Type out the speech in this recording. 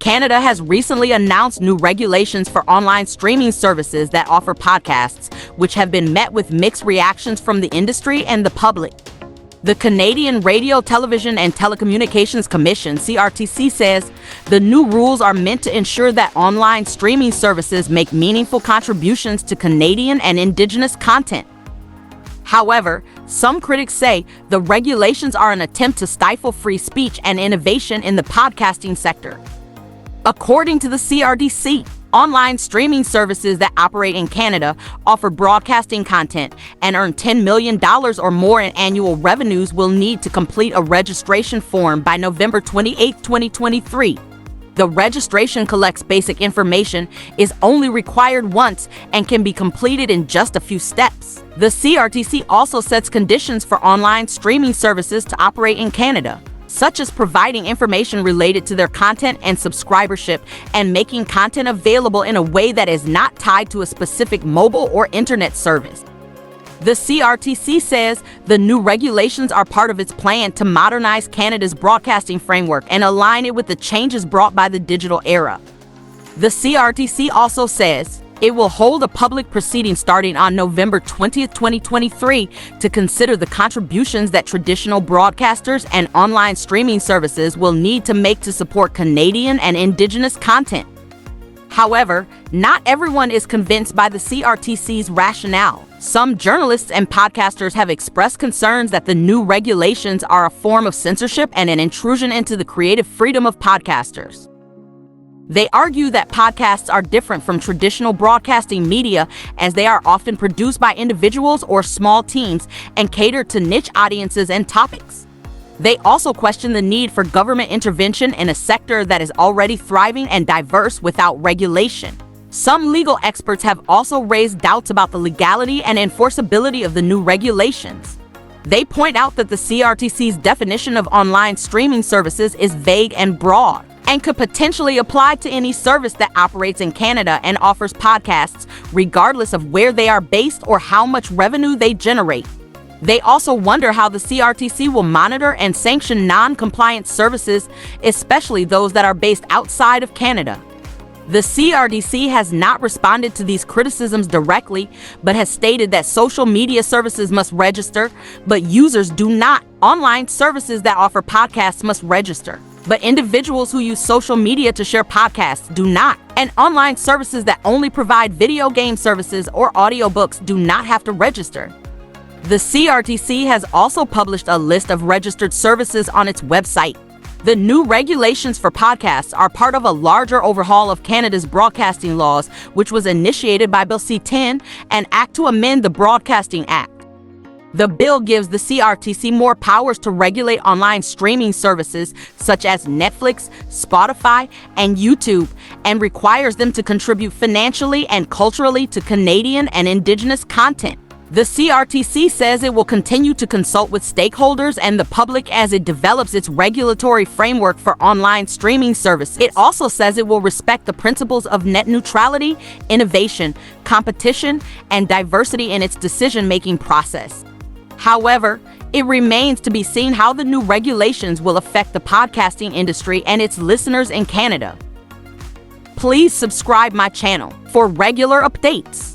Canada has recently announced new regulations for online streaming services that offer podcasts, which have been met with mixed reactions from the industry and the public. The Canadian Radio, Television and Telecommunications Commission, CRTC, says the new rules are meant to ensure that online streaming services make meaningful contributions to Canadian and Indigenous content. However, some critics say the regulations are an attempt to stifle free speech and innovation in the podcasting sector. According to the CRTC, online streaming services that operate in Canada offer broadcasting content and earn $10 million or more in annual revenues will need to complete a registration form by November 28, 2023. The registration collects basic information, is only required once, and can be completed in just a few steps. The CRTC also sets conditions for online streaming services to operate in Canada, such as providing information related to their content and subscribership and making content available in a way that is not tied to a specific mobile or internet service. The CRTC says the new regulations are part of its plan to modernize Canada's broadcasting framework and align it with the changes brought by the digital era. The CRTC also says it will hold a public proceeding starting on November 20, 2023 to consider the contributions that traditional broadcasters and online streaming services will need to make to support Canadian and Indigenous content. However, not everyone is convinced by the CRTC's rationale. Some journalists and podcasters have expressed concerns that the new regulations are a form of censorship and an intrusion into the creative freedom of podcasters. They argue that podcasts are different from traditional broadcasting media as they are often produced by individuals or small teams and cater to niche audiences and topics. They also question the need for government intervention in a sector that is already thriving and diverse without regulation. Some legal experts have also raised doubts about the legality and enforceability of the new regulations. They point out that the CRTC's definition of online streaming services is vague and broad, and could potentially apply to any service that operates in Canada and offers podcasts, regardless of where they are based or how much revenue they generate. They also wonder how the CRTC will monitor and sanction non-compliant services, especially those that are based outside of Canada. The CRTC has not responded to these criticisms directly, but has stated that social media services must register, but users do not. Online services that offer podcasts must register, but individuals who use social media to share podcasts do not. And online services that only provide video game services or audiobooks do not have to register. The CRTC has also published a list of registered services on its website. The new regulations for podcasts are part of a larger overhaul of Canada's broadcasting laws, which was initiated by Bill C-10, an act to amend the Broadcasting Act. The bill gives the CRTC more powers to regulate online streaming services such as Netflix, Spotify, and YouTube, and requires them to contribute financially and culturally to Canadian and Indigenous content. The CRTC says it will continue to consult with stakeholders and the public as it develops its regulatory framework for online streaming services. It also says it will respect the principles of net neutrality, innovation, competition, and diversity in its decision-making process. However, it remains to be seen how the new regulations will affect the podcasting industry and its listeners in Canada. Please subscribe my channel for regular updates.